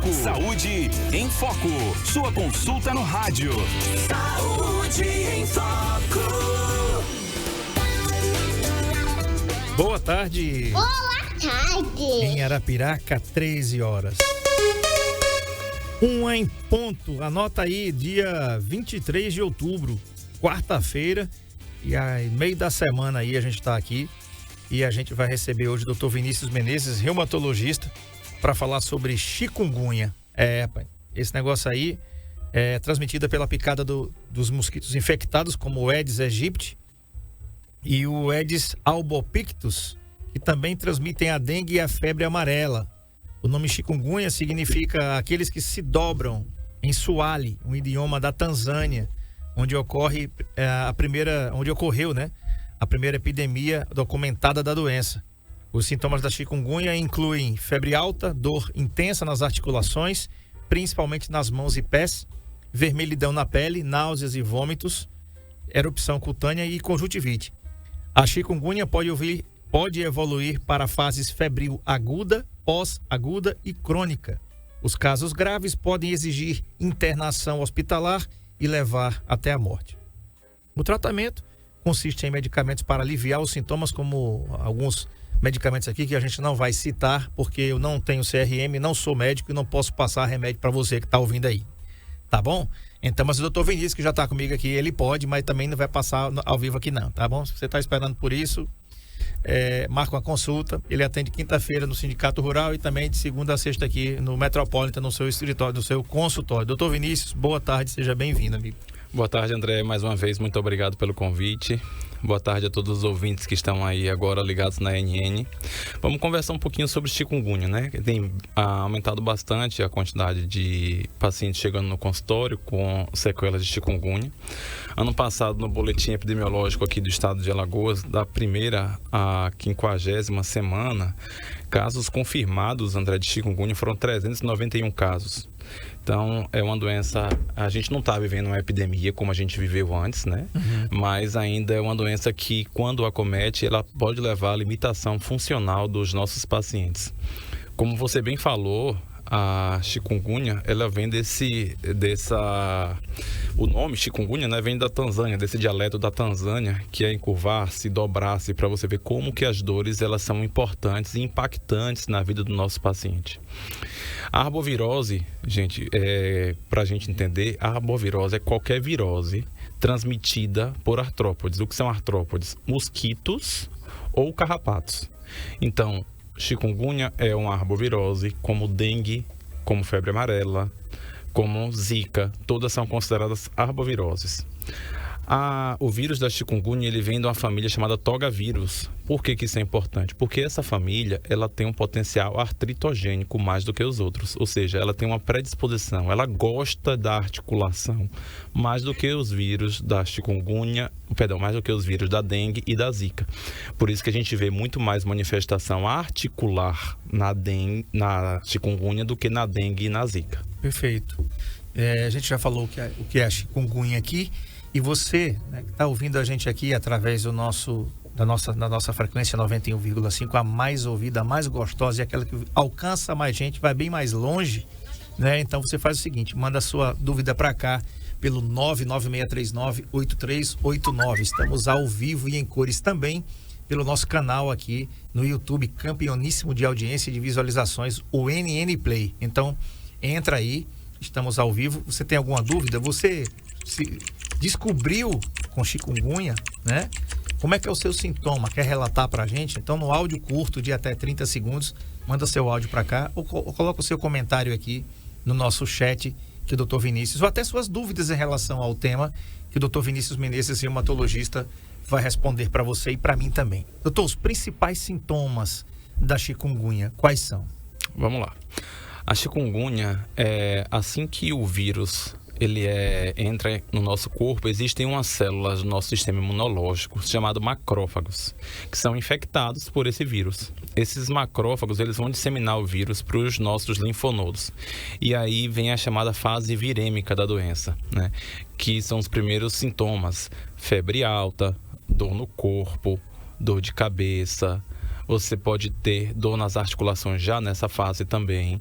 Foco. Saúde em Foco. Sua consulta no rádio. Saúde em Foco. Boa tarde. Boa tarde. Em Arapiraca, 13 horas. 1 em ponto. Anota aí, dia 23 de outubro, quarta-feira. E aí, meio da semana aí a gente está aqui. E a gente vai receber hoje o Dr. Vinícius Menezes, reumatologista, para falar sobre chikungunya. Pai, esse negócio aí é transmitido pela picada dos mosquitos infectados, como o Aedes aegypti e o Aedes albopictus, que também transmitem a dengue e a febre amarela. O nome chikungunya significa aqueles que se dobram em Swahili, um idioma da Tanzânia, onde ocorreu, a primeira epidemia documentada da doença. Os sintomas da chikungunya incluem febre alta, dor intensa nas articulações, principalmente nas mãos e pés, vermelhidão na pele, náuseas e vômitos, erupção cutânea e conjuntivite. A chikungunya pode evoluir para fases febril aguda, pós-aguda e crônica. Os casos graves podem exigir internação hospitalar e levar até a morte. O tratamento consiste em medicamentos para aliviar os sintomas, como alguns medicamentos aqui que a gente não vai citar, porque eu não tenho CRM, não sou médico e não posso passar remédio para você que está ouvindo aí. Tá bom? Então, mas o doutor Vinícius, que já está comigo aqui, ele pode, mas também não vai passar ao vivo aqui não, tá bom? Se você está esperando por isso, marca uma consulta. Ele atende quinta-feira no Sindicato Rural e também de segunda a sexta aqui no Metropolitan, no seu escritório, no seu consultório. Doutor Vinícius, boa tarde, seja bem-vindo, amigo. Boa tarde, André. Mais uma vez, muito obrigado pelo convite. Boa tarde a todos os ouvintes que estão aí agora ligados na NN. Vamos conversar um pouquinho sobre chikungunya, né? Tem aumentado bastante a quantidade de pacientes chegando no consultório com sequelas de chikungunya. Ano passado, no boletim epidemiológico aqui do estado de Alagoas, da primeira à 50ª semana, casos confirmados, André, de chikungunya foram 391 casos. Então, é uma doença, a gente não está vivendo uma epidemia como a gente viveu antes, né? Mas ainda é uma doença que, quando acomete, ela pode levar à limitação funcional dos nossos pacientes. Como você bem falou, a chikungunya, ela vem o nome chikungunya, né, vem da Tanzânia, desse dialeto da Tanzânia, que é encurvar-se, dobrar-se, para você ver como que as dores, elas são importantes e impactantes na vida do nosso paciente. A arbovirose, gente, para a gente entender, a arbovirose é qualquer virose transmitida por artrópodes. O que são artrópodes? Mosquitos ou carrapatos. Então, chikungunya é uma arbovirose, como dengue, como febre amarela, como zika, todas são consideradas arboviroses. O vírus da chikungunya, ele vem de uma família chamada togavírus. Por que isso é importante? Porque essa família, ela tem um potencial artritogênico mais do que os outros. Ou seja, ela tem uma predisposição, ela gosta da articulação mais do que os vírus da chikungunya, mais do que os vírus da dengue e da zika. Por isso que a gente vê muito mais manifestação articular na chikungunya do que na dengue e na zika. Perfeito. A gente já falou o que é a chikungunya aqui. E você, né, que está ouvindo a gente aqui através da nossa frequência 91,5, a mais ouvida, a mais gostosa e aquela que alcança mais gente, vai bem mais longe, né? Então você faz o seguinte, manda a sua dúvida para cá pelo 99639-8389. Estamos ao vivo e em cores também pelo nosso canal aqui no YouTube, campeoníssimo de audiência e de visualizações, o NN Play. Então, entra aí, estamos ao vivo. Você tem alguma dúvida? Você se descobriu com chikungunya, né? Como é que é o seu sintoma? Quer relatar pra gente? Então, no áudio curto de até 30 segundos, manda seu áudio pra cá ou coloca o seu comentário aqui no nosso chat, que o Dr. Vinícius, ou até suas dúvidas em relação ao tema, que o Dr. Vinícius Menezes, reumatologista, vai responder para você e para mim também. Doutor, os principais sintomas da chikungunya, quais são? Vamos lá. A chikungunya, assim que o vírus entra no nosso corpo, existem umas células do nosso sistema imunológico chamadas macrófagos, que são infectados por esse vírus. Esses macrófagos, eles vão disseminar o vírus para os nossos linfonodos. E aí vem a chamada fase virêmica da doença, né? Que são os primeiros sintomas: febre alta, dor no corpo, dor de cabeça. Você pode ter dor nas articulações já nessa fase também.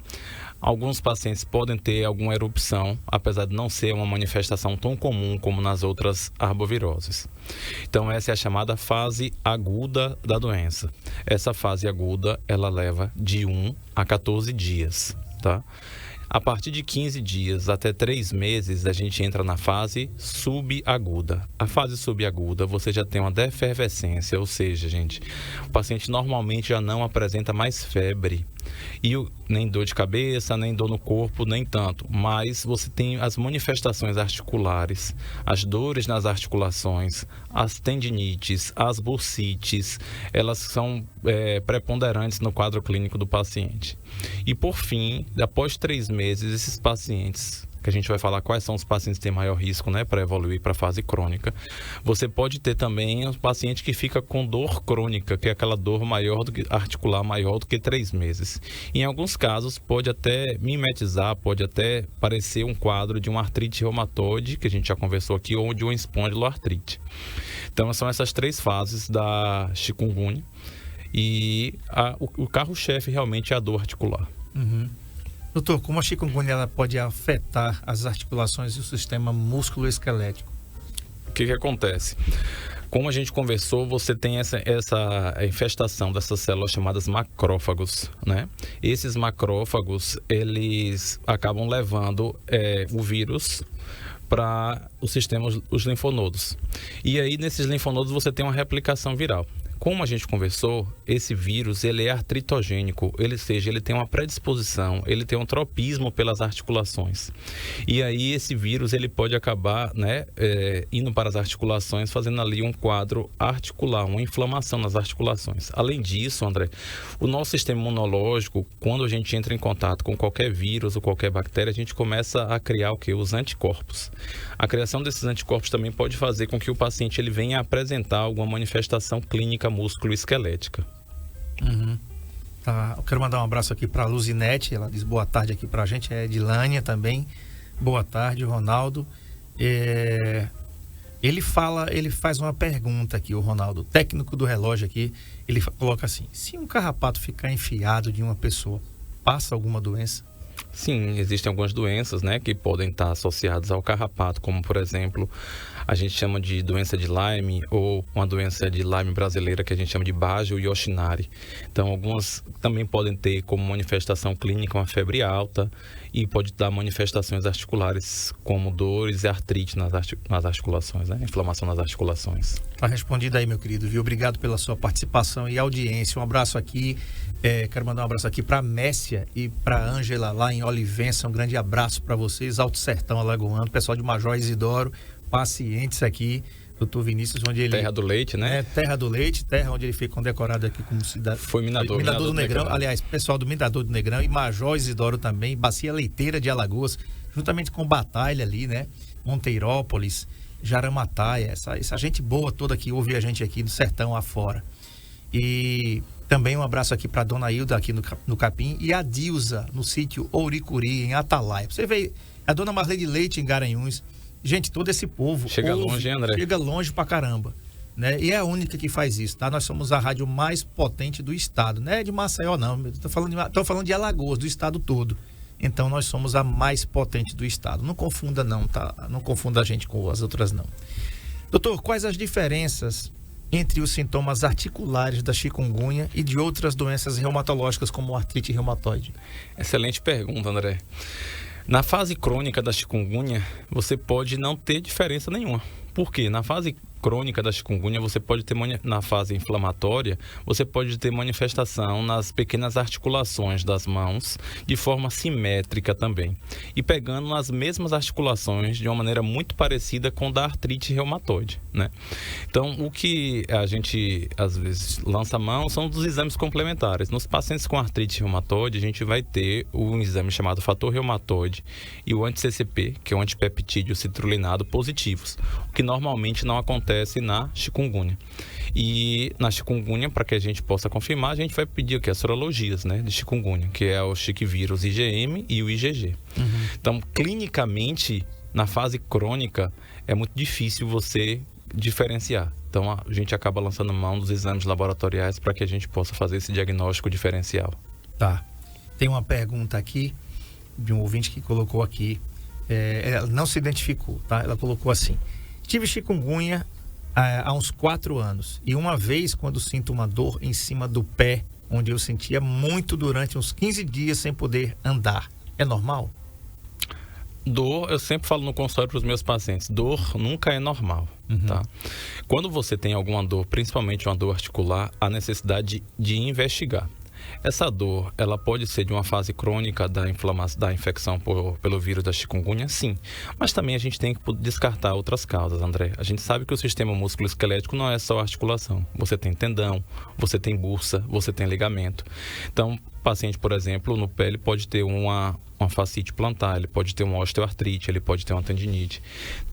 Alguns pacientes podem ter alguma erupção, apesar de não ser uma manifestação tão comum como nas outras arboviroses. Então, essa é a chamada fase aguda da doença. Essa fase aguda, ela leva de 1 a 14 dias, tá? A partir de 15 dias até 3 meses, a gente entra na fase subaguda. A fase subaguda, você já tem uma defervescência, ou seja, gente, o paciente normalmente já não apresenta mais febre. E nem dor de cabeça, nem dor no corpo, nem tanto. Mas você tem as manifestações articulares, as dores nas articulações, as tendinites, as bursites, elas são preponderantes no quadro clínico do paciente. E por fim, após 3 meses, esses pacientes, que a gente vai falar quais são os pacientes que têm maior risco, né, para evoluir para a fase crônica. Você pode ter também um paciente que fica com dor crônica, que é aquela dor maior do que articular maior do que 3 meses. Em alguns casos, pode até mimetizar, pode até parecer um quadro de uma artrite reumatoide, que a gente já conversou aqui, ou de uma espondiloartrite. Então, são essas 3 fases da chikungunya. E o carro-chefe realmente é a dor articular. Uhum. Doutor, como a chikungunya ela pode afetar as articulações e o sistema músculo-esquelético? O que acontece? Como a gente conversou, você tem essa infestação dessas células chamadas macrófagos, né? Esses macrófagos, eles acabam levando o vírus para o sistema, os linfonodos. E aí, nesses linfonodos, você tem uma replicação viral. Como a gente conversou, esse vírus ele é artritogênico, ele tem uma predisposição, ele tem um tropismo pelas articulações. E aí esse vírus ele pode acabar, né, indo para as articulações, fazendo ali um quadro articular, uma inflamação nas articulações. Além disso, André, o nosso sistema imunológico, quando a gente entra em contato com qualquer vírus ou qualquer bactéria, a gente começa a criar o quê? Os anticorpos. A criação desses anticorpos também pode fazer com que o paciente ele venha a apresentar alguma manifestação clínica músculo-esquelética. Uhum. Tá. Eu quero mandar um abraço aqui para a Luzinete, ela diz boa tarde aqui para a gente, é Edilânia também. Boa tarde, Ronaldo. Ele faz uma pergunta aqui, o Ronaldo, técnico do relógio aqui, ele coloca assim: se um carrapato ficar enfiado de uma pessoa, passa alguma doença? Sim, existem algumas doenças, né, que podem estar associadas ao carrapato, como por exemplo, a gente chama de doença de Lyme, ou uma doença de Lyme brasileira que a gente chama de Bajo Yoshinari. Então, algumas também podem ter como manifestação clínica uma febre alta e pode dar manifestações articulares como dores e artrite nas articulações, né, inflamação nas articulações. Tá respondido aí, meu querido, viu? Obrigado pela sua participação e audiência. Um abraço aqui. Quero mandar um abraço aqui para a Messia e para a Ângela lá em Olivença. Um grande abraço para vocês, Alto Sertão Alagoano, pessoal de Major Isidoro, pacientes aqui, doutor Vinícius, onde ele... Terra do Leite, né? Terra do Leite, terra onde ele foi condecorado aqui como cidade... Foi Minador do Negrão. Aliás, pessoal do Minador do Negrão e Major Isidoro também, Bacia Leiteira de Alagoas, juntamente com Batalha ali, né? Monteirópolis, Jaramataia, essa gente boa toda que ouve a gente aqui do sertão afora. E... também um abraço aqui para a dona Hilda aqui no Capim e a Dilza no sítio Ouricuri, em Atalaia. Você vê a dona Marlene Leite em Garanhuns. Gente, todo esse povo chega longe, hein, André? Chega longe pra caramba, né? E é a única que faz isso, tá? Nós somos a rádio mais potente do estado, não é de Maceió não, tô falando de Alagoas, do estado todo. Então nós somos a mais potente do estado. Não confunda não, tá? Não confunda a gente com as outras não. Doutor, quais as diferenças entre os sintomas articulares da chikungunya e de outras doenças reumatológicas como artrite reumatoide? Excelente pergunta, André. Na fase crônica da chikungunya, você pode não ter diferença nenhuma. Por quê? Na fase crônica da chikungunya, você pode ter, na fase inflamatória, você pode ter manifestação nas pequenas articulações das mãos, de forma simétrica também. E pegando nas mesmas articulações de uma maneira muito parecida com a da artrite reumatoide, né? Então, o que a gente, às vezes, lança a mão são dos exames complementares. Nos pacientes com artrite reumatoide, a gente vai ter um exame chamado fator reumatoide e o anti-CCP, que é o antipeptídeo citrulinado positivos, o que normalmente não acontece na chikungunya. E na chikungunya, para que a gente possa confirmar, a gente vai pedir aqui as sorologias, né, de chikungunya, que é o chiquivírus IgM e o IgG. Uhum. Então, clinicamente, na fase crônica, é muito difícil você diferenciar. Então, a gente acaba lançando mão dos exames laboratoriais para que a gente possa fazer esse diagnóstico diferencial. Tá. Tem uma pergunta aqui de um ouvinte que colocou aqui, ela não se identificou, tá? Ela colocou assim: tive chikungunya há uns 4 anos e uma vez quando sinto uma dor em cima do pé, onde eu sentia muito durante uns 15 dias sem poder andar, é normal? Dor, eu sempre falo no consultório para os meus pacientes, dor nunca é normal, tá? Quando você tem alguma dor, principalmente uma dor articular, há necessidade de investigar. Essa dor, ela pode ser de uma fase crônica da infecção pelo vírus da chikungunya, sim. Mas também a gente tem que descartar outras causas, André. A gente sabe que o sistema músculo-esquelético não é só articulação. Você tem tendão, você tem bursa, você tem ligamento. Então, o paciente, por exemplo, no pé, ele pode ter uma fascite plantar, ele pode ter uma osteoartrite, ele pode ter uma tendinite.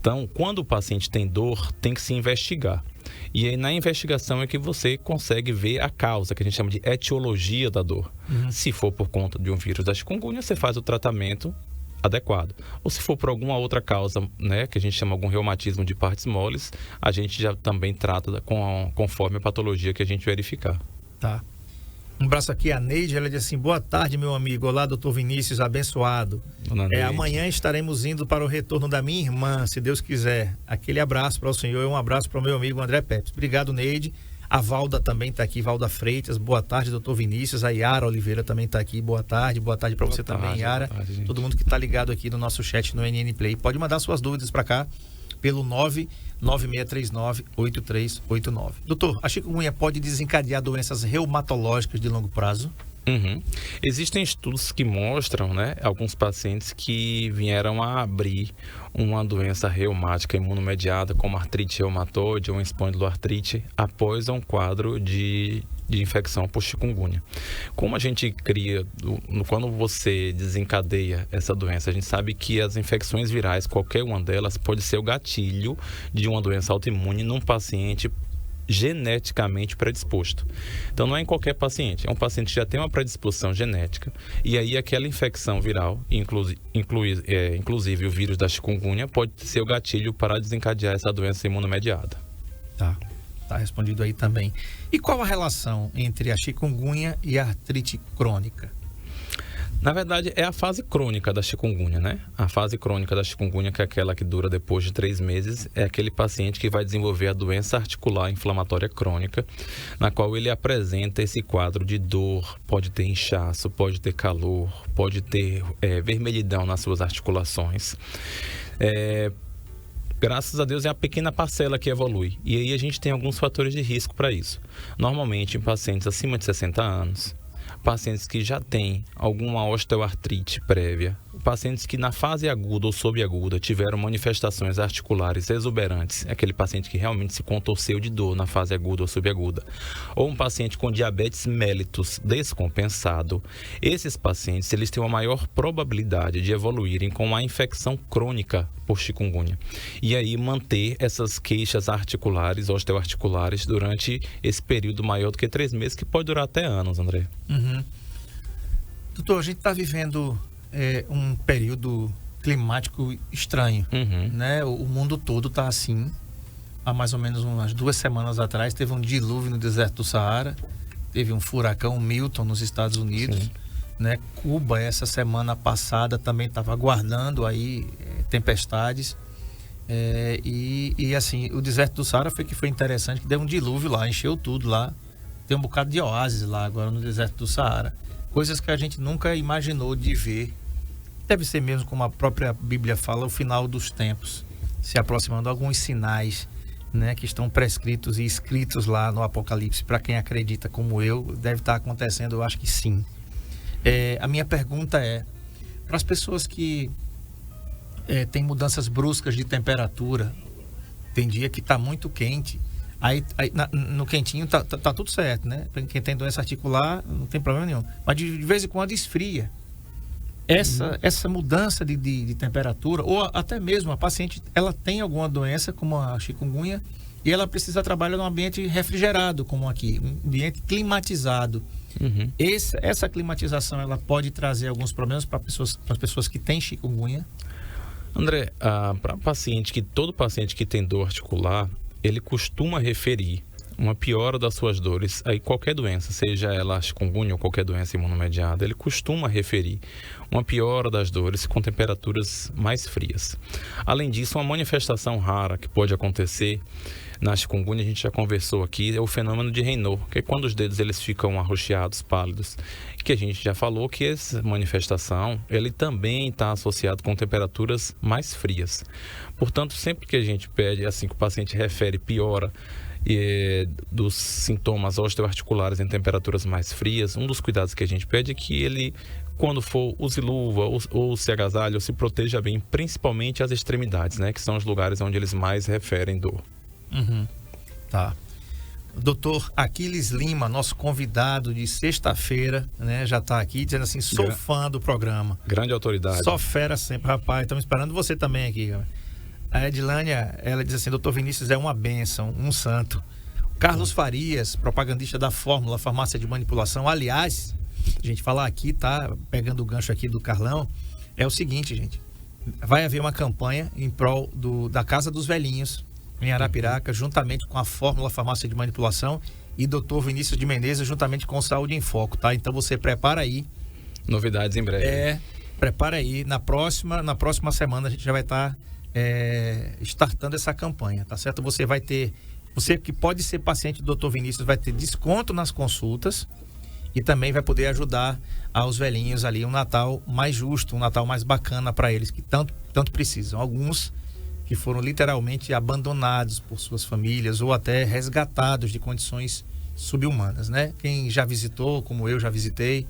Então, quando o paciente tem dor, tem que se investigar. E aí, na investigação é que você consegue ver a causa, que a gente chama de etiologia da dor. Se for por conta de um vírus da chikungunya, você faz o tratamento adequado. Ou se for por alguma outra causa, né, que a gente chama algum reumatismo de partes moles, a gente já também trata conforme a patologia que a gente verificar. Tá. Um abraço aqui, a Neide, ela diz assim: boa tarde, meu amigo. Olá, doutor Vinícius, abençoado. Amanhã estaremos indo para o retorno da minha irmã, se Deus quiser. Aquele abraço para o senhor e um abraço para o meu amigo André Pepes. Obrigado, Neide. A Valda também está aqui, Valda Freitas. Boa tarde, doutor Vinícius. A Yara Oliveira também está aqui. Boa tarde para você também, Yara. Tarde, todo mundo que está ligado aqui no nosso chat no NN Play. Pode mandar suas dúvidas para cá pelo 99639-8389. Doutor, a chikungunya pode desencadear doenças reumatológicas de longo prazo? Existem estudos que mostram, né, alguns pacientes que vieram a abrir uma doença reumática imunomediada, como artrite reumatoide ou espondiloartrite, após um quadro de infecção por chikungunya. Como a gente cria, quando você desencadeia essa doença, a gente sabe que as infecções virais, qualquer uma delas, pode ser o gatilho de uma doença autoimune num paciente geneticamente predisposto. Então não é em qualquer paciente, é um paciente que já tem uma predisposição genética e aí aquela infecção viral, inclusive o vírus da chikungunya, pode ser o gatilho para desencadear essa doença imunomediada. Tá respondido aí também. E qual a relação entre a chikungunya e a artrite crônica? Na verdade, é a fase crônica da chikungunya, né? A fase crônica da chikungunya, que é aquela que dura depois de 3 meses, é aquele paciente que vai desenvolver a doença articular inflamatória crônica, na qual ele apresenta esse quadro de dor, pode ter inchaço, pode ter calor, pode ter vermelhidão nas suas articulações. Graças a Deus é a pequena parcela que evolui. E aí a gente tem alguns fatores de risco para isso. Normalmente em pacientes acima de 60 anos, pacientes que já têm alguma osteoartrite prévia, pacientes que na fase aguda ou subaguda tiveram manifestações articulares exuberantes, aquele paciente que realmente se contorceu de dor na fase aguda ou subaguda, ou um paciente com diabetes mellitus descompensado, esses pacientes eles têm uma maior probabilidade de evoluírem com uma infecção crônica por chikungunya. E aí manter essas queixas articulares, osteoarticulares, durante esse período maior do que 3 meses, que pode durar até anos, André. Doutor, a gente está vivendo um período climático estranho, né? O mundo todo está assim. Há mais ou menos umas 2 semanas atrás teve um dilúvio no deserto do Saara, teve um furacão Milton nos Estados Unidos, né? Cuba essa semana passada também estava aguardando aí tempestades, e assim, o deserto do Saara foi interessante, que deu um dilúvio lá, encheu tudo lá, tem um bocado de oásis lá agora no deserto do Saara, coisas que a gente nunca imaginou de ver. Deve ser mesmo, como a própria Bíblia fala, o final dos tempos, se aproximando, alguns sinais, né, que estão prescritos e escritos lá no Apocalipse. Para quem acredita como eu, deve estar acontecendo, eu acho que sim. A minha pergunta é, para as pessoas que têm mudanças bruscas de temperatura, tem dia que está muito quente, aí no quentinho tá tudo certo, né? Para quem tem doença articular, não tem problema nenhum, mas de vez em quando esfria. Essa mudança de temperatura, ou até mesmo a paciente, ela tem alguma doença, como a chikungunya, e ela precisa trabalhar num ambiente refrigerado, como aqui, um ambiente climatizado. Essa climatização, ela pode trazer alguns problemas para as pessoas que têm chikungunya? André, para todo paciente que tem dor articular, ele costuma referir uma piora das suas dores, aí qualquer doença, seja ela chikungunya ou qualquer doença imunomediada, ele costuma referir uma piora das dores com temperaturas mais frias. Além disso, uma manifestação rara que pode acontecer na chikungunya, a gente já conversou aqui, é o fenômeno de Raynaud, que é quando os dedos eles ficam arroxeados, pálidos, que a gente já falou que essa manifestação, ele também está associado com temperaturas mais frias. Portanto, sempre que a gente pede, assim que o paciente refere piora dos sintomas osteoarticulares em temperaturas mais frias, um dos cuidados que a gente pede é que ele, quando for, use luva ou se agasalhe ou se proteja bem, principalmente as extremidades, né, que são os lugares onde eles mais referem dor. Tá. Doutor Aquiles Lima, nosso convidado de sexta-feira, né, já está aqui dizendo assim, sou fã do programa. Grande autoridade. Só fera sempre, rapaz. Estamos esperando você também aqui. A Edilânia, ela diz assim, doutor Vinícius é uma bênção, um santo. Carlos Farias, propagandista da Fórmula, farmácia de manipulação. Aliás, a gente falar aqui, tá pegando o gancho aqui do Carlão, é o seguinte, gente. Vai haver uma campanha em prol da Casa dos Velhinhos, em Arapiraca, juntamente com a Fórmula Farmácia de Manipulação e Dr. Vinícius de Menezes, juntamente com Saúde em Foco, tá? Então você prepara aí. Novidades em breve. Prepara aí. Na próxima semana a gente já vai estar startando essa campanha, tá certo? Você que pode ser paciente do Dr. Vinícius vai ter desconto nas consultas e também vai poder ajudar aos velhinhos ali um Natal mais justo, um Natal mais bacana para eles que tanto precisam. Alguns que foram literalmente abandonados por suas famílias ou até resgatados de condições subhumanas, né? Quem já visitou, como eu já visitei,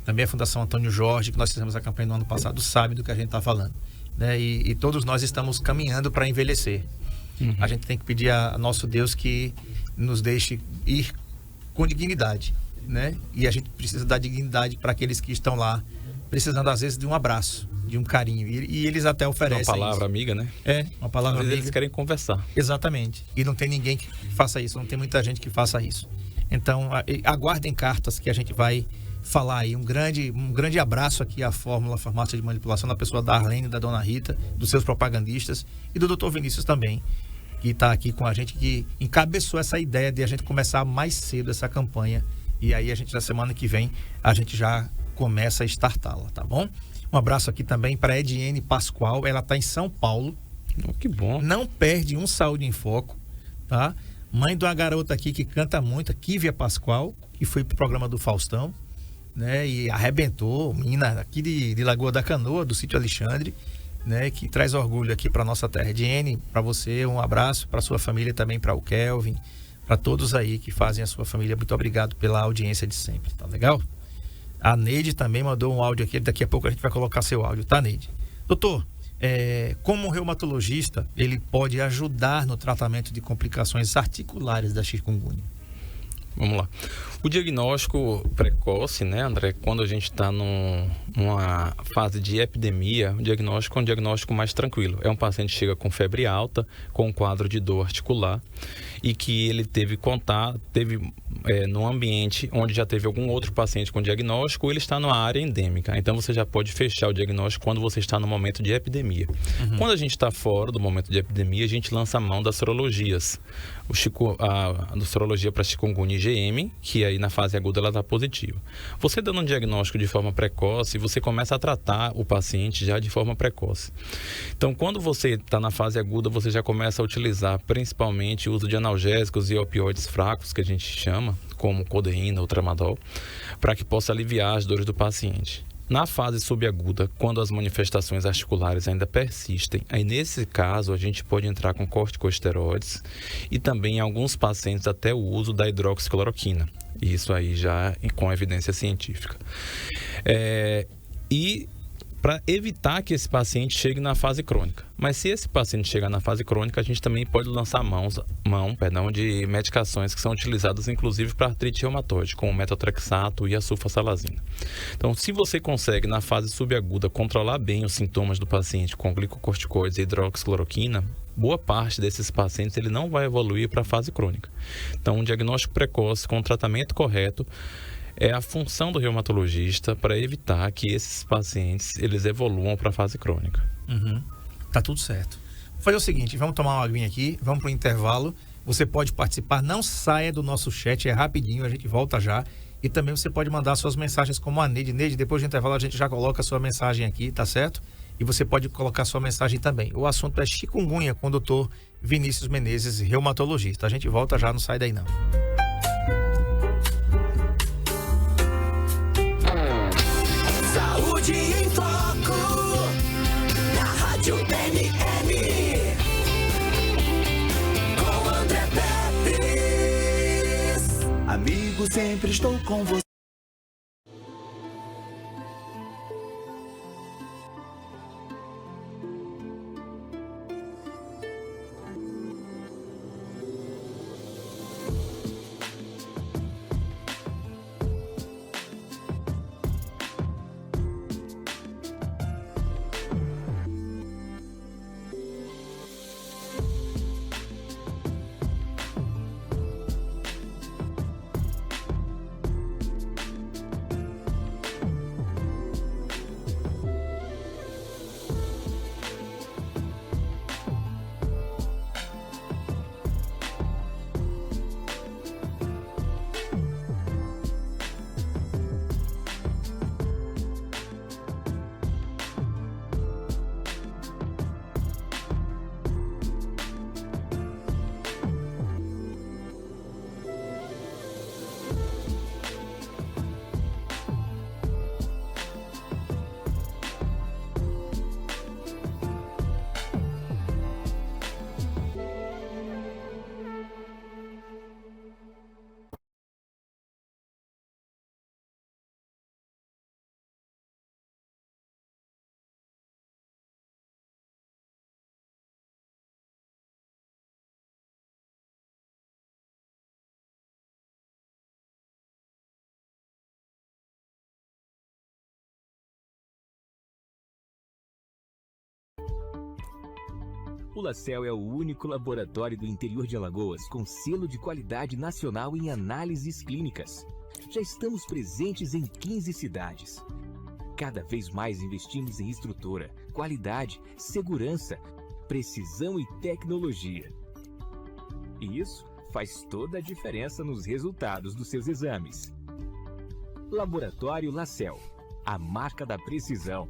também a Fundação Antônio Jorge, que nós fizemos a campanha no ano passado, sabe do que a gente está falando, né? E todos nós estamos caminhando para envelhecer. A gente tem que pedir a nosso Deus que nos deixe ir com dignidade, né? E a gente precisa dar dignidade para aqueles que estão lá, precisando às vezes de um abraço, de um carinho, e eles até oferecem uma palavra amiga, né? Uma palavra amiga. Eles querem conversar. Exatamente. E não tem ninguém que faça isso, não tem muita gente que faça isso. Então, aguardem cartas que a gente vai falar aí. Um grande abraço aqui à Fórmula Farmácia de Manipulação, da pessoa da Arlene, da Dona Rita, dos seus propagandistas e do Dr. Vinícius também, que está aqui com a gente, que encabeçou essa ideia de a gente começar mais cedo essa campanha. E aí a gente, na semana que vem, a gente já começa a startá-la, tá bom? Um abraço aqui também para a Ediene Pascoal, ela está em São Paulo. Que bom. Não perde um Saúde em Foco, tá? Mãe de uma garota aqui que canta muito, a Kívia Pascoal, que foi pro programa do Faustão, né? E arrebentou, menina aqui de Lagoa da Canoa, do sítio Alexandre, né? Que traz orgulho aqui para nossa terra. Ediene, para você, um abraço, para sua família também, para o Kelvin, para todos aí que fazem a sua família. Muito obrigado pela audiência de sempre, tá legal? A Neide também mandou um áudio aqui, daqui a pouco a gente vai colocar seu áudio, tá, Neide? Doutor, como reumatologista, ele pode ajudar no tratamento de complicações articulares da chikungunya? Vamos lá. O diagnóstico precoce, né, André, quando a gente está numa fase de epidemia, o diagnóstico é um diagnóstico mais tranquilo. É um paciente que chega com febre alta, com um quadro de dor articular e que ele teve num ambiente onde já teve algum outro paciente com diagnóstico, ou ele está numa área endêmica. Então você já pode fechar o diagnóstico quando você está no momento de epidemia. Quando a gente está fora do momento de epidemia, a gente lança a mão das sorologias. A sorologia para chikungunya IgM, que aí na fase aguda ela está positiva. Você dando um diagnóstico de forma precoce, você começa a tratar o paciente já de forma precoce. Então, quando você está na fase aguda, você já começa a utilizar principalmente o uso de analgésicos e opioides fracos, que a gente chama, como codeína ou tramadol, para que possa aliviar as dores do paciente. Na fase subaguda, quando as manifestações articulares ainda persistem, aí nesse caso a gente pode entrar com corticosteroides e também em alguns pacientes até o uso da hidroxicloroquina. Isso aí já com evidência científica. E para evitar que esse paciente chegue na fase crônica. Mas se esse paciente chegar na fase crônica, a gente também pode lançar mão de medicações que são utilizadas inclusive para artrite reumatoide, como o metotrexato e a sulfasalazina. Então, se você consegue na fase subaguda controlar bem os sintomas do paciente com glicocorticoides e hidroxicloroquina, boa parte desses pacientes ele não vai evoluir para a fase crônica. Então, um diagnóstico precoce com tratamento correto é a função do reumatologista para evitar que esses pacientes eles evoluam para a fase crônica. Tá tudo certo. Vou fazer o seguinte, vamos tomar uma aguinha aqui, vamos para o intervalo Você pode participar, não saia do nosso chat, é rapidinho, a gente volta já. E também você pode mandar suas mensagens como a Neide. Neide, depois do intervalo a gente já coloca a sua mensagem aqui, tá certo? E você pode colocar sua mensagem também. O assunto é chikungunya com o doutor Vinícius Menezes, reumatologista. A gente volta já, não sai daí não. Saúde em Foco, na Rádio NN, com André Pepe. Amigo, sempre estou com você. O LaCell é o único laboratório do interior de Alagoas com selo de qualidade nacional em análises clínicas. Já estamos presentes em 15 cidades. Cada vez mais investimos em estrutura, qualidade, segurança, precisão e tecnologia. E isso faz toda a diferença nos resultados dos seus exames. Laboratório LaCell, a marca da precisão.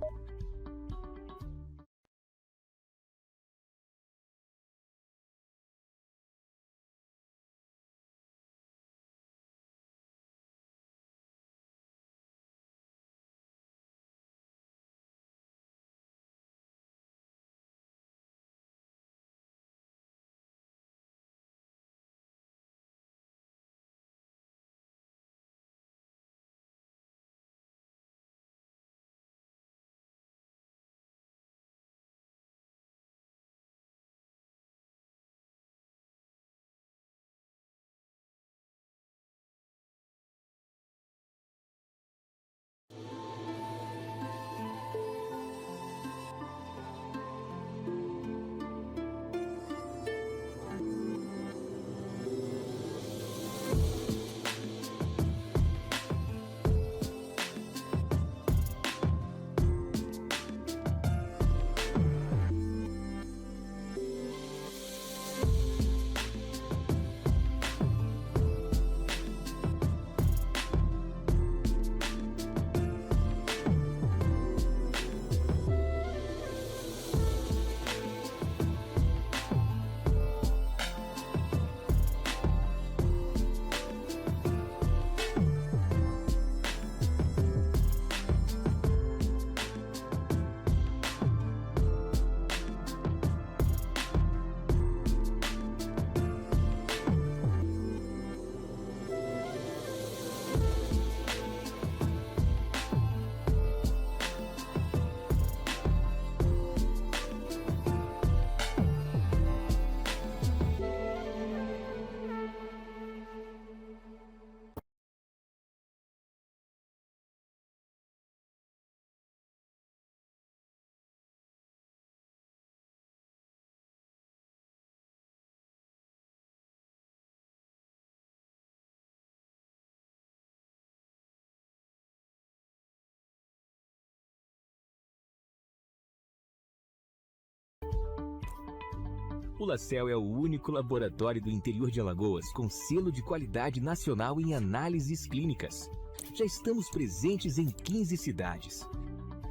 O LaCell é o único laboratório do interior de Alagoas com selo de qualidade nacional em análises clínicas. Já estamos presentes em 15 cidades.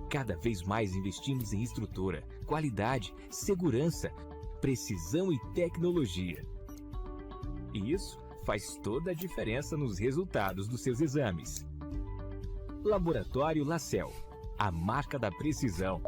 Cada vez mais investimos em estrutura, qualidade, segurança, precisão e tecnologia. E isso faz toda a diferença nos resultados dos seus exames. Laboratório LaCell, a marca da precisão.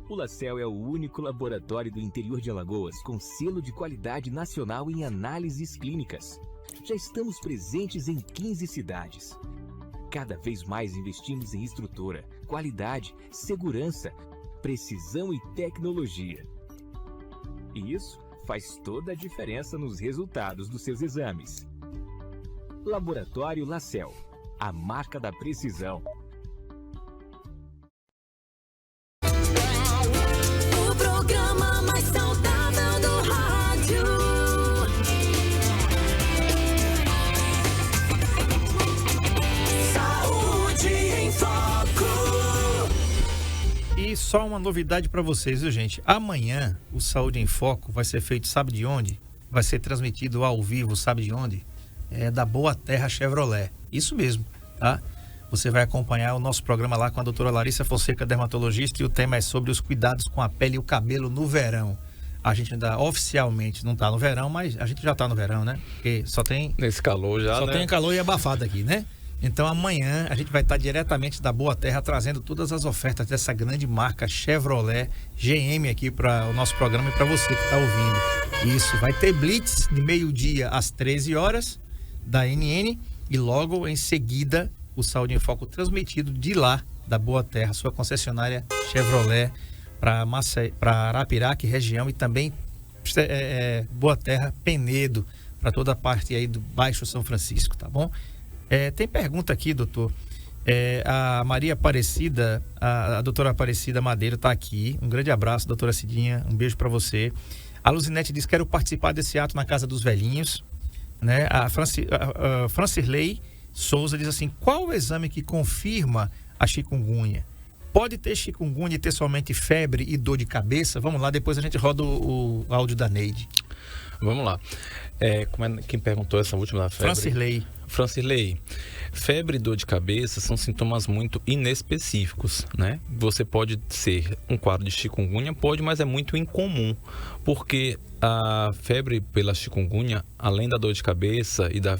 O LaCell é o único laboratório do interior de Alagoas com selo de qualidade nacional em análises clínicas. Já estamos presentes em 15 cidades. Cada vez mais investimos em estrutura, qualidade, segurança, precisão e tecnologia. E isso faz toda a diferença nos resultados dos seus exames. Laboratório LaCell, a marca da precisão. O programa mais saudável do rádio. Saúde em Foco. E só uma novidade para vocês, viu, gente? Amanhã o Saúde em Foco vai ser feito, sabe de onde? Vai ser transmitido ao vivo, sabe de onde? É da Boa Terra Chevrolet. Isso mesmo, tá? Você vai acompanhar o nosso programa lá com a doutora Larissa Fonseca, dermatologista, e o tema é sobre os cuidados com a pele e o cabelo no verão. A gente ainda oficialmente não tá no verão, mas a gente já tá no verão, né? Porque só tem... Nesse calor já, Só né? tem calor e abafado aqui, né? Então amanhã a gente vai estar diretamente da Boa Terra trazendo todas as ofertas dessa grande marca Chevrolet GM aqui para o nosso programa e para você que está ouvindo. Isso, vai ter blitz de meio-dia às 13 horas da NN e logo em seguida o Saúde em Foco transmitido de lá, da Boa Terra, sua concessionária Chevrolet para Arapiraca região e também Boa Terra Penedo, para toda a parte aí do Baixo São Francisco, tá bom? Tem pergunta aqui, doutor. A Maria Aparecida, a doutora Aparecida Madeira está aqui. Um grande abraço, doutora Cidinha. Um beijo para você. A Luzinete diz que quero participar desse ato na Casa dos Velhinhos. Né? A Francirley Souza diz assim: qual o exame que confirma a chikungunya? Pode ter chikungunya e ter somente febre e dor de cabeça? Vamos lá, depois a gente roda o áudio da Neide. Vamos lá. Quem perguntou essa última da febre? Francirley. Febre e dor de cabeça são sintomas muito inespecíficos, né? Você pode ser um quadro de chikungunya, mas é muito incomum, porque a febre pela chikungunya, além da dor de cabeça e da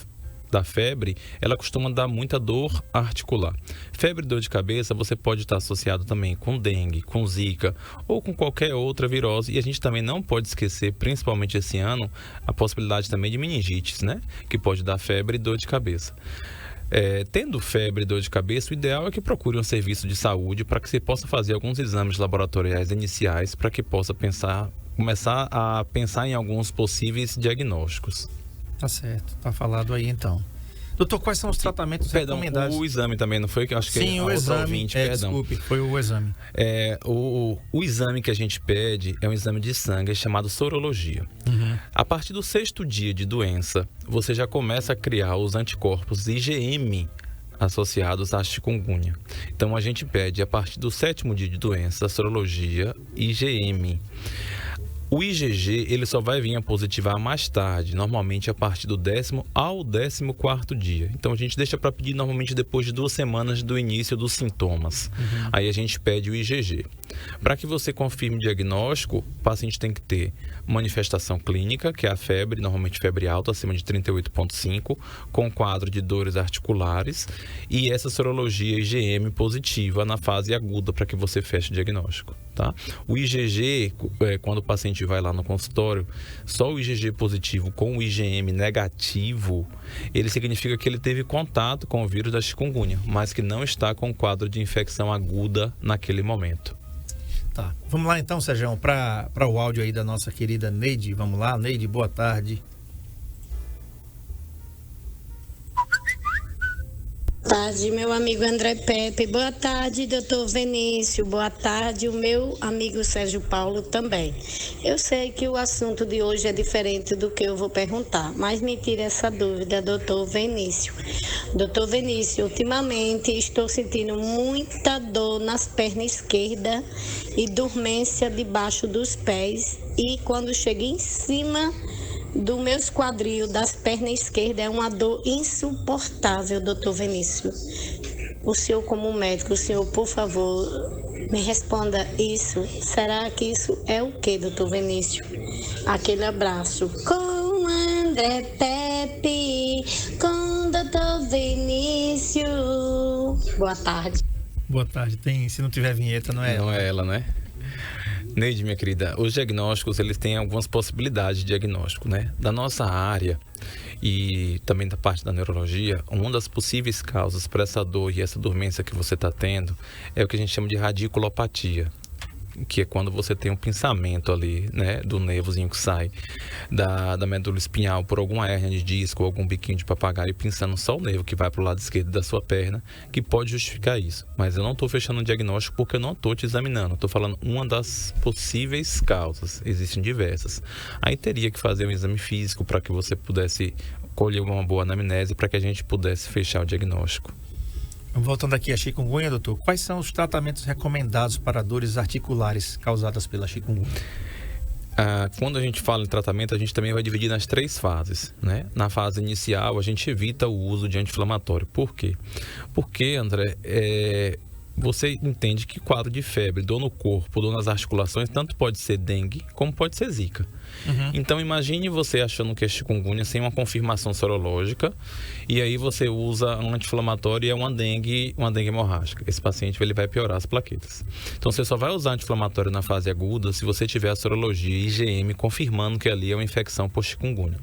febre, ela costuma dar muita dor articular. Febre e dor de cabeça você pode estar associado também com dengue, com zika ou com qualquer outra virose. E a gente também não pode esquecer, principalmente esse ano, a possibilidade também de meningites, né? Que pode dar febre e dor de cabeça. Tendo febre e dor de cabeça, o ideal é que procure um serviço de saúde para que você possa fazer alguns exames laboratoriais iniciais para que possa começar a pensar em alguns possíveis diagnósticos. Tá certo, tá falado aí então. Doutor, quais são os tratamentos recomendados? O exame também, não foi? Acho que sim, o exame. Desculpe, foi o exame. O exame que a gente pede é um exame de sangue chamado sorologia. Uhum. A partir do 6º dia de doença, você já começa a criar os anticorpos IgM associados à chikungunya. Então, a gente pede, a partir do 7º dia de doença, a sorologia IgM. O IgG, ele só vai vir a positivar mais tarde, normalmente a partir do 10º ao 14º dia. Então, a gente deixa para pedir normalmente depois de 2 semanas do início dos sintomas. Uhum. Aí a gente pede o IgG. Para que você confirme o diagnóstico, o paciente tem que ter manifestação clínica, que é a febre, normalmente febre alta, acima de 38,5, com quadro de dores articulares, e essa sorologia IgM positiva na fase aguda, para que você feche o diagnóstico. Tá? O IgG, quando o paciente vai lá no consultório, só o IgG positivo com o IgM negativo, ele significa que ele teve contato com o vírus da chikungunya, mas que não está com quadro de infecção aguda naquele momento. Tá. Vamos lá então, Sérgio, para o áudio aí da nossa querida Neide. Vamos lá, Neide, boa tarde. Boa tarde, meu amigo André Pepe. Boa tarde, doutor Vinícius. Boa tarde, o meu amigo Sérgio Paulo também. Eu sei que o assunto de hoje é diferente do que eu vou perguntar, mas me tira essa dúvida, doutor Vinícius. Doutor Vinícius, ultimamente estou sentindo muita dor nas pernas esquerdas e dormência debaixo dos pés. E quando chego em cima do meus quadril, das pernas esquerdas, é uma dor insuportável, doutor Vinícius. O senhor, como médico, o senhor, por favor, me responda isso. Será que isso é o que, doutor Vinícius? Aquele abraço. Com André Pepe, com doutor Vinícius. Boa tarde. Boa tarde. Se não tiver vinheta, não é ela. Não é ela, né? Neide, minha querida, os diagnósticos, eles têm algumas possibilidades de diagnóstico, né? Da nossa área e também da parte da neurologia, uma das possíveis causas para essa dor e essa dormência que você está tendo é o que a gente chama de radiculopatia, que é quando você tem um pinçamento ali, né, do nervozinho que sai da medula espinhal por alguma hérnia de disco ou algum biquinho de papagaio, pinçando só o nervo que vai para o lado esquerdo da sua perna, que pode justificar isso. Mas eu não estou fechando o diagnóstico porque eu não estou te examinando. Estou falando uma das possíveis causas. Existem diversas. Aí teria que fazer um exame físico para que você pudesse colher uma boa anamnese para que a gente pudesse fechar o diagnóstico. Voltando aqui a chikungunya, doutor, quais são os tratamentos recomendados para dores articulares causadas pela chikungunya? Quando a gente fala em tratamento, a gente também vai dividir nas 3 fases, né? Na fase inicial, a gente evita o uso de anti-inflamatório. Por quê? Porque, André, você entende que quadro de febre, dor no corpo, dor nas articulações, tanto pode ser dengue como pode ser zika. Uhum. Então imagine você achando que é chikungunya sem uma confirmação sorológica e aí você usa um anti-inflamatório e é uma dengue hemorrágica. Esse paciente ele vai piorar as plaquetas. Então você só vai usar anti-inflamatório na fase aguda se você tiver a sorologia IgM confirmando que ali é uma infecção por chikungunya.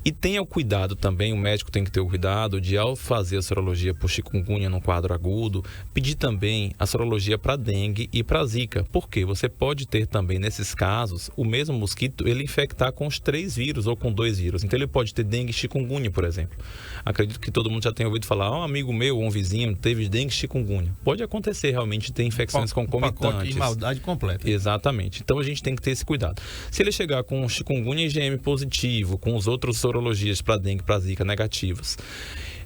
E tenha o cuidado também, o médico tem que ter o cuidado de, ao fazer a sorologia por chikungunya no quadro agudo, pedir também a sorologia para dengue e para zika. Porque você pode ter também nesses casos o mesmo mosquito ele infectar com os 3 vírus ou com 2 vírus. Então ele pode ter dengue e chikungunya, por exemplo. Acredito que todo mundo já tenha ouvido falar, um amigo meu ou um vizinho teve dengue e chikungunya. Pode acontecer realmente ter infecções concomitantes. Pacote de maldade completa. Exatamente. Então a gente tem que ter esse cuidado. Se ele chegar com chikungunya IgM positivo, com os outros sorologias para dengue e para zika negativas,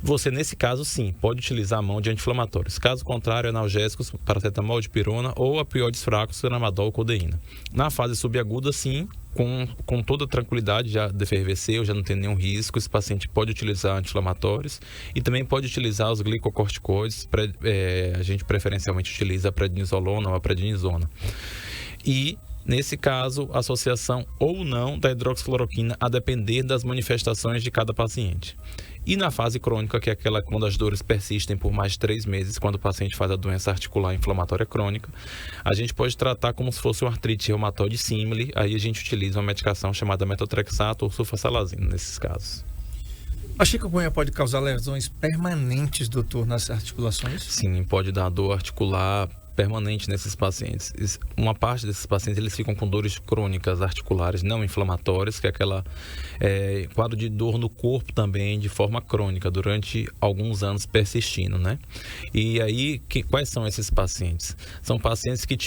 você, nesse caso, sim, pode utilizar a mão de anti-inflamatórios. Caso contrário, analgésicos, paracetamol, dipirona ou opioides fracos, tramadol, codeína. Na fase subaguda, sim, com toda tranquilidade, já defervesceu, já não tem nenhum risco, esse paciente pode utilizar anti-inflamatórios e também pode utilizar os glicocorticoides, a gente preferencialmente utiliza a prednisolona ou a prednisona. E, nesse caso, associação ou não da hidroxicloroquina a depender das manifestações de cada paciente. E na fase crônica, que é aquela quando as dores persistem por mais de 3 meses, quando o paciente faz a doença articular inflamatória crônica, a gente pode tratar como se fosse uma artrite reumatoide símile, aí a gente utiliza uma medicação chamada metotrexato ou sulfasalazina nesses casos. A chikungunya pode causar lesões permanentes, doutor, nas articulações? Sim, pode dar dor articular permanente nesses pacientes. Uma parte desses pacientes, eles ficam com dores crônicas articulares não inflamatórias, que é aquela quadro de dor no corpo também de forma crônica durante alguns anos persistindo, né? E aí, quais são esses pacientes? São pacientes que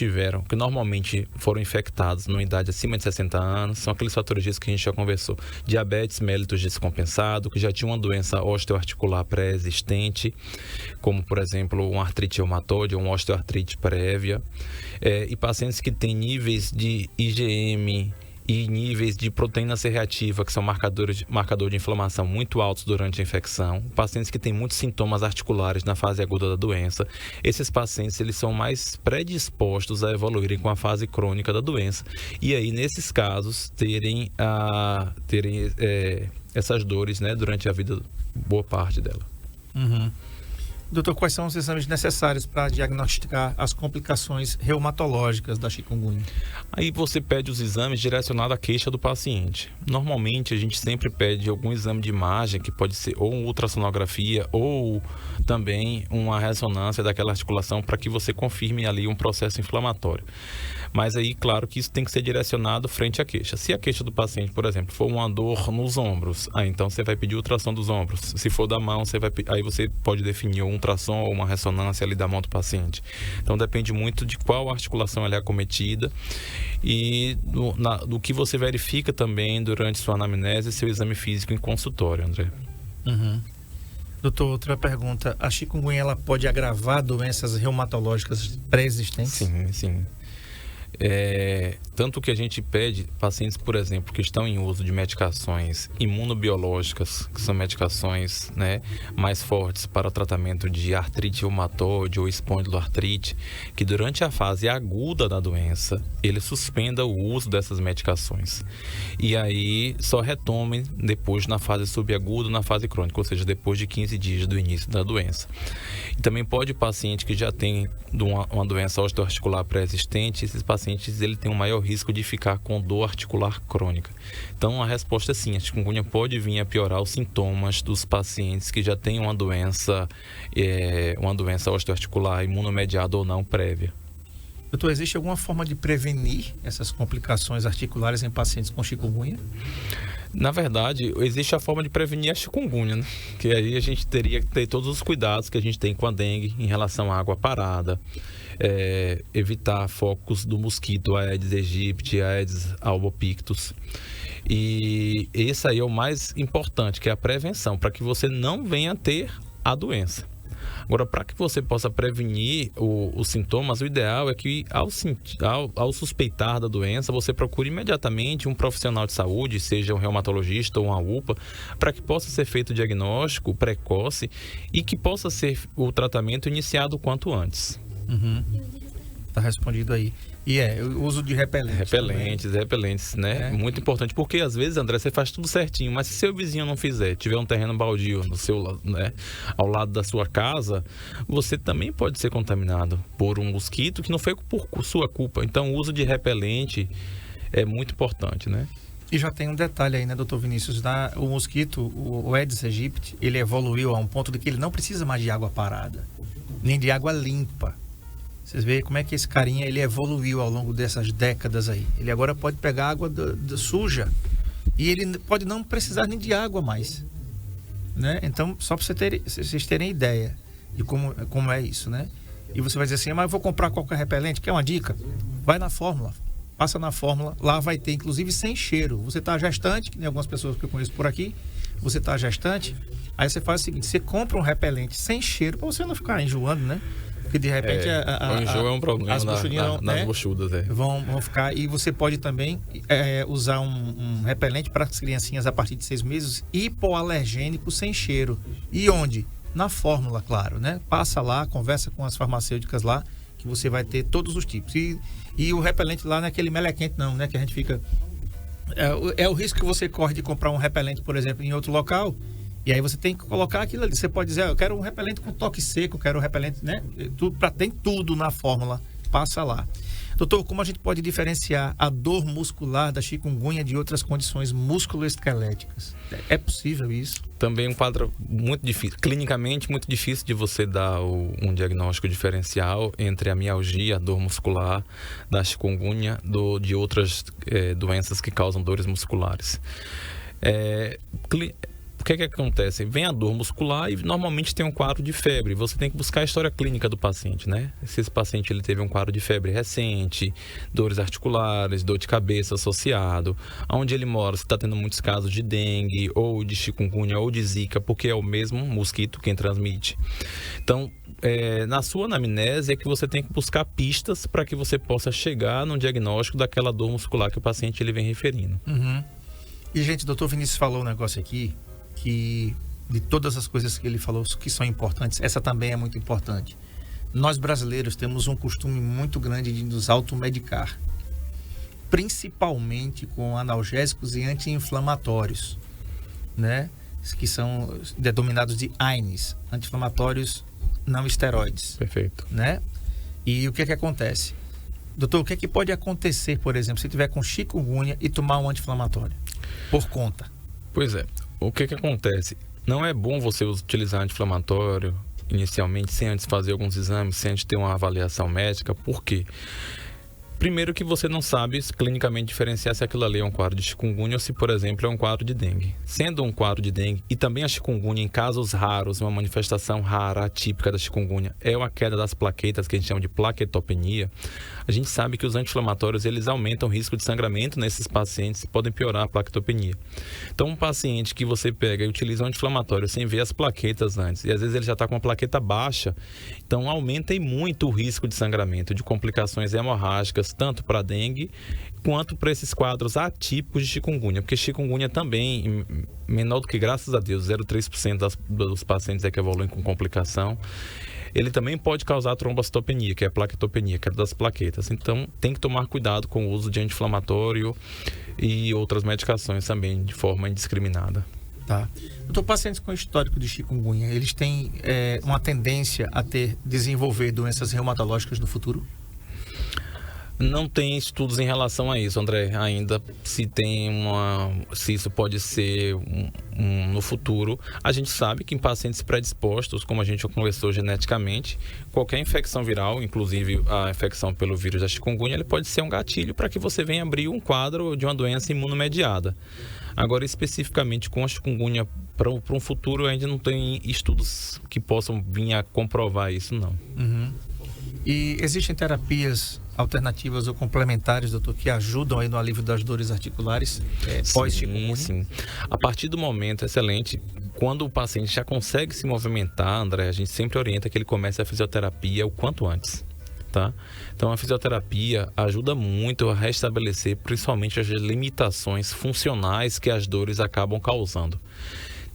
normalmente foram infectados numa idade acima de 60 anos, são aqueles patologias que a gente já conversou, diabetes mellitus descompensado, que já tinha uma doença osteoarticular pré-existente, como por exemplo uma artrite reumatoide ou uma osteoartrite prévia, e pacientes que têm níveis de IgM e níveis de proteína C reativa, que são marcador de inflamação muito altos durante a infecção, pacientes que têm muitos sintomas articulares na fase aguda da doença. Esses pacientes, eles são mais predispostos a evoluírem com a fase crônica da doença e aí, nesses casos, terem essas dores, né, durante a vida, boa parte dela. Uhum. Doutor, quais são os exames necessários para diagnosticar as complicações reumatológicas da chikungunya? Aí você pede os exames direcionados à queixa do paciente. Normalmente a gente sempre pede algum exame de imagem, que pode ser ou uma ultrassonografia ou também uma ressonância daquela articulação para que você confirme ali um processo inflamatório. Mas aí, claro que isso tem que ser direcionado frente à queixa. Se a queixa do paciente, por exemplo, for uma dor nos ombros, então você vai pedir ultrassom dos ombros. Se for da mão, aí você pode definir um ultrassom ou uma ressonância ali da mão do paciente. Então depende muito de qual articulação ela é acometida e do que você verifica também durante sua anamnese e seu exame físico em consultório, André. Uhum. Doutor, outra pergunta. A chikungunya ela pode agravar doenças reumatológicas pré-existentes? Sim, sim. Tanto que a gente pede pacientes, por exemplo, que estão em uso de medicações imunobiológicas, que são medicações, né, mais fortes para o tratamento de artrite reumatoide ou espondiloartrite, que durante a fase aguda da doença, ele suspenda o uso dessas medicações. E aí só retomem depois na fase subaguda, na fase crônica, ou seja, depois de 15 dias do início da doença. E também pode o paciente que já tem uma doença osteoarticular pré-existente, esses pacientes ele tem um maior risco de ficar com dor articular crônica. Então a resposta é sim, a chikungunya pode vir a piorar os sintomas dos pacientes que já têm uma doença osteoarticular imunomediada ou não prévia. Doutor, existe alguma forma de prevenir essas complicações articulares em pacientes com chikungunya? Na verdade, existe a forma de prevenir a chikungunya, né? Que aí a gente teria que ter todos os cuidados que a gente tem com a dengue em relação à água parada, evitar focos do mosquito Aedes aegypti, Aedes albopictus. E esse aí é o mais importante, que é a prevenção, para que você não venha ter a doença. Agora, para que você possa prevenir os sintomas, o ideal é que ao suspeitar da doença, você procure imediatamente um profissional de saúde, seja um reumatologista ou uma UPA, para que possa ser feito o diagnóstico precoce e que possa ser o tratamento iniciado o quanto antes. Uhum. Tá respondido aí. E o uso de repelentes, né? Muito importante, porque às vezes, André, você faz tudo certinho, mas se seu vizinho não fizer, tiver um terreno baldio no seu, né, ao lado da sua casa, você também pode ser contaminado por um mosquito que não foi por sua culpa. Então, o uso de repelente é muito importante, né? E já tem um detalhe aí, né, doutor Vinícius? O mosquito, o Aedes aegypti, ele evoluiu a um ponto de que ele não precisa mais de água parada, nem de água limpa. Vocês veem como é que esse carinha ele evoluiu ao longo dessas décadas aí. Ele agora pode pegar água suja e ele pode não precisar nem de água mais, né? Então, só para vocês terem ideia de como é isso, né? E você vai dizer assim, mas eu vou comprar qualquer repelente, quer uma dica? Vai na fórmula, passa na fórmula, lá vai ter inclusive sem cheiro. Você está gestante, que nem algumas pessoas que eu conheço por aqui, você está gestante, aí você faz o seguinte, você compra um repelente sem cheiro para você não ficar enjoando, né? Porque de repente o enjoo é um problema as nas buchudas. Vão ficar. E você pode também usar um repelente para as criancinhas a partir de 6 meses, hipoalergênico sem cheiro. E onde? Na fórmula, claro, né? Passa lá, conversa com as farmacêuticas lá, que você vai ter todos os tipos. E o repelente lá não é aquele melequente não, né? Que a gente fica... É o risco que você corre de comprar um repelente, por exemplo, em outro local. E aí você tem que colocar aquilo ali. Você pode dizer, eu quero um repelente com toque seco, eu quero um repelente, né? Tem tudo na fórmula, passa lá. Doutor, como a gente pode diferenciar a dor muscular da chikungunya de outras condições musculoesqueléticas? É possível isso? Também um quadro muito difícil, clinicamente muito difícil de você dar um diagnóstico diferencial entre a mialgia, a dor muscular da chikungunya, de outras doenças que causam dores musculares. O que acontece? Vem a dor muscular e normalmente tem um quadro de febre. Você tem que buscar a história clínica do paciente, né? Se esse paciente ele teve um quadro de febre recente, dores articulares, dor de cabeça associado, onde ele mora, se está tendo muitos casos de dengue, ou de chikungunya, ou de zika, porque é o mesmo mosquito quem transmite. Então, na sua anamnese é que você tem que buscar pistas para que você possa chegar no diagnóstico daquela dor muscular que o paciente ele vem referindo. Uhum. E, gente, o doutor Vinícius falou um negócio aqui, que de todas as coisas que ele falou que são importantes, essa também é muito importante. Nós brasileiros temos um costume muito grande de nos automedicar, principalmente com analgésicos e anti-inflamatórios, né? Que são denominados de AINES, anti-inflamatórios não esteroides. Perfeito. Né? E o que acontece? Doutor, o que pode acontecer, por exemplo, se tiver com chikungunya e tomar um anti-inflamatório por conta? Pois é. O que acontece? Não é bom você utilizar anti-inflamatório inicialmente sem antes fazer alguns exames, sem antes ter uma avaliação médica. Por quê? Primeiro que você não sabe clinicamente diferenciar se aquilo ali é um quadro de chikungunya ou se, por exemplo, é um quadro de dengue. Sendo um quadro de dengue e também a chikungunya, em casos raros, uma manifestação rara, atípica da chikungunya, é uma queda das plaquetas, que a gente chama de plaquetopenia, a gente sabe que os anti-inflamatórios, eles aumentam o risco de sangramento nesses pacientes e podem piorar a plaquetopenia. Então, um paciente que você pega e utiliza um anti-inflamatório sem ver as plaquetas antes, e às vezes ele já está com a plaqueta baixa, então aumenta muito o risco de sangramento, de complicações hemorrágicas, tanto para dengue quanto para esses quadros atípicos de chikungunya, porque chikungunya também, menor do que, graças a Deus, 0,3% dos pacientes é que evoluem com complicação. Ele também pode causar trombocitopenia, que é a plaquetopenia, que é das plaquetas. Então, tem que tomar cuidado com o uso de anti-inflamatório e outras medicações também, de forma indiscriminada. Tá. Doutor, pacientes com histórico de chikungunya, eles têm uma tendência a desenvolver doenças reumatológicas no futuro? Não tem estudos em relação a isso, André, ainda se isso pode ser no futuro. A gente sabe que em pacientes predispostos, como a gente conversou geneticamente, qualquer infecção viral, inclusive a infecção pelo vírus da chikungunya, ele pode ser um gatilho para que você venha abrir um quadro de uma doença imunomediada. Agora, especificamente com a chikungunya, para um futuro, ainda não tem estudos que possam vir a comprovar isso, não. Uhum. E existem terapias alternativas ou complementares, doutor, que ajudam aí no alívio das dores articulares pós-chikungunya? Sim. A partir do momento, excelente, quando o paciente já consegue se movimentar, André, a gente sempre orienta que ele comece a fisioterapia o quanto antes. Tá? Então a fisioterapia ajuda muito a restabelecer principalmente as limitações funcionais que as dores acabam causando.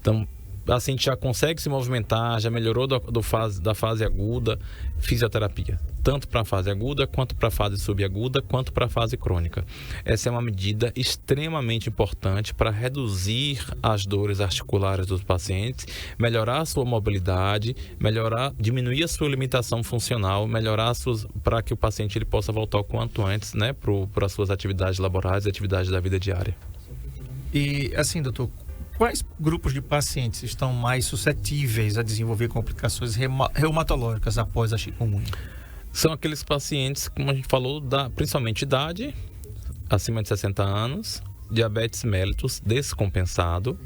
Então, assim, a gente já consegue se movimentar, já melhorou da fase aguda, fisioterapia. Tanto para a fase aguda, quanto para a fase subaguda, quanto para a fase crônica. Essa é uma medida extremamente importante para reduzir as dores articulares dos pacientes, melhorar a sua mobilidade, diminuir a sua limitação funcional, para que o paciente ele possa voltar o quanto antes, né, para as suas atividades laborais e atividades da vida diária. E assim, doutor, quais grupos de pacientes estão mais suscetíveis a desenvolver complicações reumatológicas após a chikungunya? São aqueles pacientes, como a gente falou, principalmente idade, acima de 60 anos, diabetes mellitus descompensado,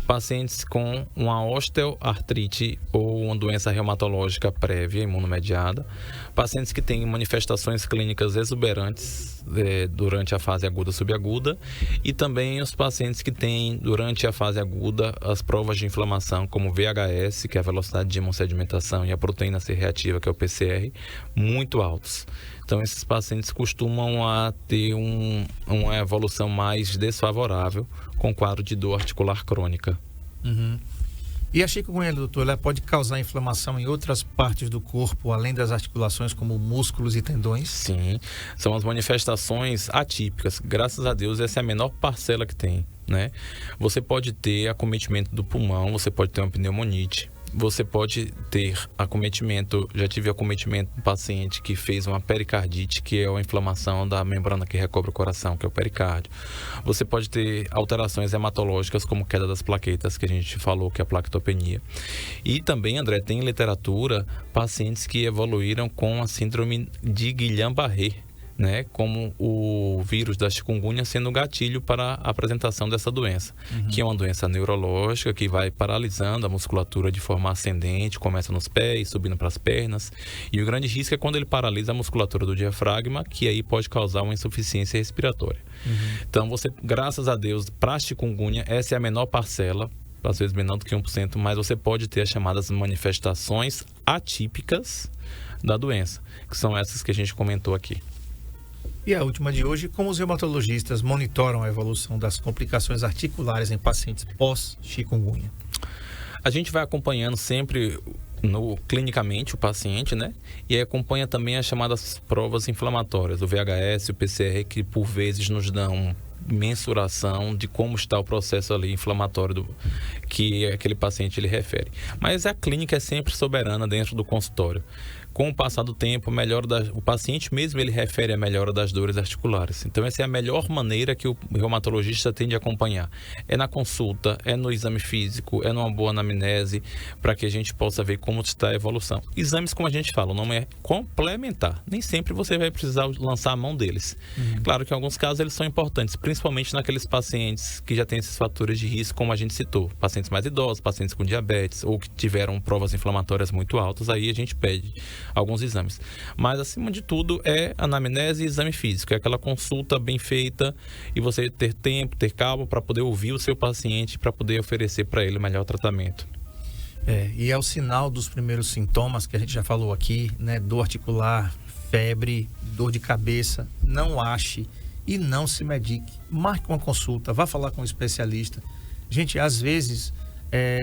pacientes com uma osteoartrite ou uma doença reumatológica prévia, imunomediada, pacientes que têm manifestações clínicas exuberantes durante a fase aguda e subaguda, e também os pacientes que têm, durante a fase aguda, as provas de inflamação, como VHS, que é a velocidade de hemossedimentação, e a proteína C reativa, que é o PCR, muito altos. Então, esses pacientes costumam ter uma evolução mais desfavorável com quadro de dor articular crônica. Uhum. E a chikungunya, doutor, ela pode causar inflamação em outras partes do corpo, além das articulações, como músculos e tendões? Sim, são as manifestações atípicas. Graças a Deus, essa é a menor parcela que tem, né? Você pode ter acometimento do pulmão, você pode ter uma pneumonite. Você pode ter acometimento, já tive acometimento do paciente que fez uma pericardite, que é a inflamação da membrana que recobre o coração, que é o pericárdio. Você pode ter alterações hematológicas, como queda das plaquetas, que a gente falou, que é a plaquetopenia. E também, André, tem em literatura pacientes que evoluíram com a síndrome de Guillain-Barré, né, como o vírus da chikungunya sendo o gatilho para a apresentação dessa doença, que é uma doença neurológica que vai paralisando a musculatura de forma ascendente, começa nos pés, subindo para as pernas, e o grande risco é quando ele paralisa a musculatura do diafragma, que aí pode causar uma insuficiência respiratória. Então, você, graças a Deus, para a chikungunya, essa é a menor parcela, às vezes menor do que 1%, mas você pode ter as chamadas manifestações atípicas da doença, que são essas que a gente comentou aqui. E a última de hoje, como os reumatologistas monitoram a evolução das complicações articulares em pacientes pós-chikungunya? A gente vai acompanhando sempre clinicamente o paciente, né? E aí acompanha também as chamadas provas inflamatórias, o VHS, o PCR, que por vezes nos dão mensuração de como está o processo ali inflamatório que aquele paciente ele refere. Mas a clínica é sempre soberana dentro do consultório. Com o passar do tempo, o paciente mesmo ele refere a melhora das dores articulares. Então, essa é a melhor maneira que o reumatologista tem de acompanhar. É na consulta, é no exame físico, é numa boa anamnese, para que a gente possa ver como está a evolução. Exames, como a gente fala, o nome é complementar. Nem sempre você vai precisar lançar a mão deles. Claro que em alguns casos eles são importantes, principalmente naqueles pacientes que já têm esses fatores de risco, como a gente citou. Pacientes mais idosos, pacientes com diabetes, ou que tiveram provas inflamatórias muito altas, aí a gente pede alguns exames. Mas, acima de tudo, é anamnese e exame físico. É aquela consulta bem feita e você ter tempo, ter calma para poder ouvir o seu paciente, para poder oferecer para ele o melhor tratamento. E é o sinal dos primeiros sintomas que a gente já falou aqui, né? Dor articular, febre, dor de cabeça. Não ache e não se medique. Marque uma consulta, vá falar com um especialista. Gente, às vezes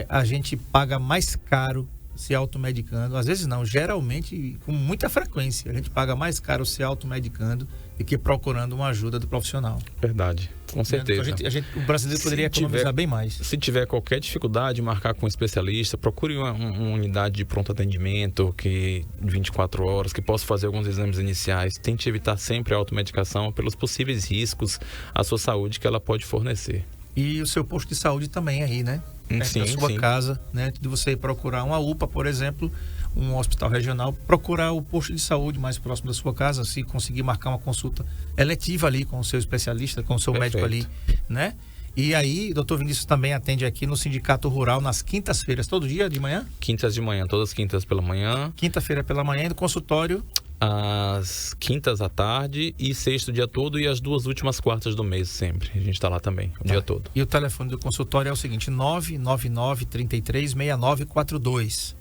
a gente paga mais caro se automedicando, às vezes não, geralmente com muita frequência a gente paga mais caro se automedicando do que procurando uma ajuda do profissional. Verdade, com certeza. Então o brasileiro poderia economizar bem mais. Se tiver qualquer dificuldade, marcar com um especialista, procure uma unidade de pronto atendimento que 24 horas, que possa fazer alguns exames iniciais. Tente evitar sempre a automedicação pelos possíveis riscos à sua saúde que ela pode fornecer. E o seu posto de saúde também aí, né? Sim, da sua sim. casa, né? Antes de você procurar uma UPA, por exemplo, um hospital regional, procurar o posto de saúde mais próximo da sua casa, se conseguir marcar uma consulta eletiva ali com o seu especialista, com o seu médico ali, né? E aí, doutor Vinícius também atende aqui no Sindicato Rural nas quintas-feiras, todo dia de manhã? Quintas de manhã, todas as quintas pela manhã. Quinta-feira pela manhã e no consultório? Às quintas à tarde e sexto o dia todo, e as 2 últimas quartas do mês sempre. A gente está lá também, o dia todo. E o telefone do consultório é o seguinte, 999-33-6942.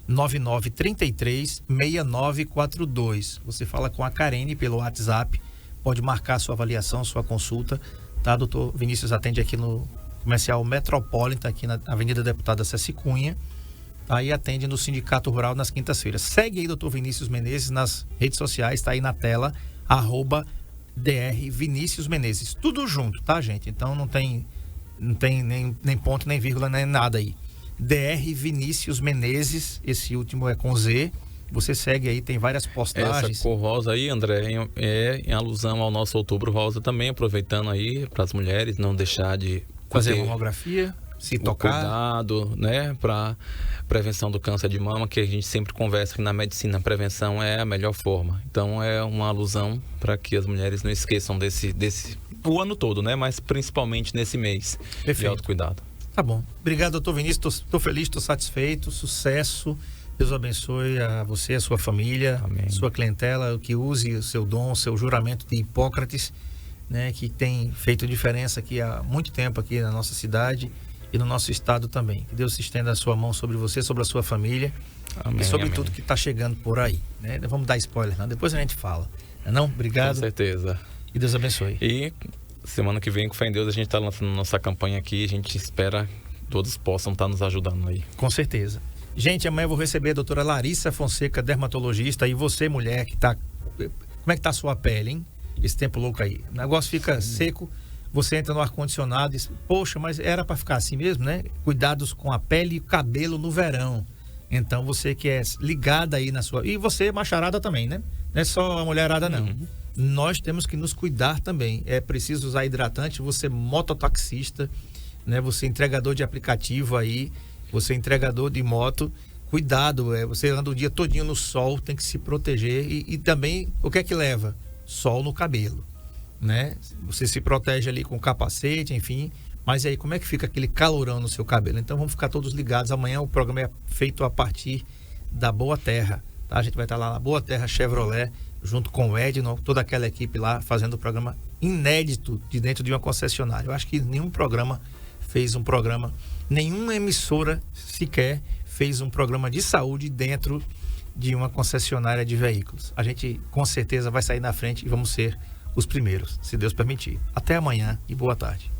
999-33-6942. Você fala com a Karene pelo WhatsApp, pode marcar sua avaliação, sua consulta, tá? Doutor Vinícius atende aqui no Comercial Metropolitan, aqui na Avenida Deputada Ceci Cunha. Aí atende no Sindicato Rural nas quintas-feiras. Segue aí, doutor Vinícius Menezes, nas redes sociais, está aí na tela, @Dr. Vinícius Menezes. Tudo junto, tá, gente? Então não tem nem ponto, nem vírgula, nem nada aí. Dr. Vinícius Menezes, esse último é com Z. Você segue aí, tem várias postagens. Essa cor rosa aí, André, é em alusão ao nosso Outubro Rosa também, aproveitando aí para as mulheres não deixar de fazer mamografia, se tocar. Cuidado, né, para prevenção do câncer de mama, que a gente sempre conversa que na medicina a prevenção é a melhor forma. Então é uma alusão para que as mulheres não esqueçam desse o ano todo, né, mas principalmente nesse mês de autocuidado. Tá bom. Obrigado, doutor Vinícius. Estou feliz, estou satisfeito. Sucesso. Deus abençoe a você, a sua família, Amém. Sua clientela, que use o seu dom, o seu juramento de Hipócrates, né, que tem feito diferença aqui há muito tempo aqui na nossa cidade e no nosso estado também. Que Deus estenda a sua mão sobre você, sobre a sua família. Amém, e sobre amém. tudo que está chegando por aí, né? Não vamos dar spoiler, não. Depois a gente fala. Não? Obrigado. Com certeza. E Deus abençoe. E semana que vem, com fé em Deus, a gente está lançando nossa campanha aqui. A gente espera que todos possam estar nos ajudando aí. Com certeza. Gente, amanhã eu vou receber a doutora Larissa Fonseca, dermatologista. E você, mulher, que tá... Como é que tá a sua pele, hein? Esse tempo louco aí. O negócio fica seco, você entra no ar-condicionado e diz, poxa, mas era para ficar assim mesmo, né? Cuidados com a pele e o cabelo no verão. Então, você que é ligada aí na sua... E você, macharada também, né? Não é só a mulherada, não. Nós temos que nos cuidar também. É preciso usar hidratante. Você mototaxista, né? Você entregador de aplicativo aí, você entregador de moto. Cuidado, você anda o dia todinho no sol, tem que se proteger. E também, o que é que leva? Sol no cabelo, né? Você se protege ali com capacete, enfim... Mas aí, como é que fica aquele calorão no seu cabelo? Então, vamos ficar todos ligados. Amanhã o programa é feito a partir da Boa Terra, tá? A gente vai estar lá na Boa Terra Chevrolet, junto com o Edno, toda aquela equipe lá, fazendo o programa inédito de dentro de uma concessionária. Eu acho que nenhum programa fez um programa, nenhuma emissora sequer fez um programa de saúde dentro de uma concessionária de veículos. A gente, com certeza, vai sair na frente e vamos ser os primeiros, se Deus permitir. Até amanhã e boa tarde.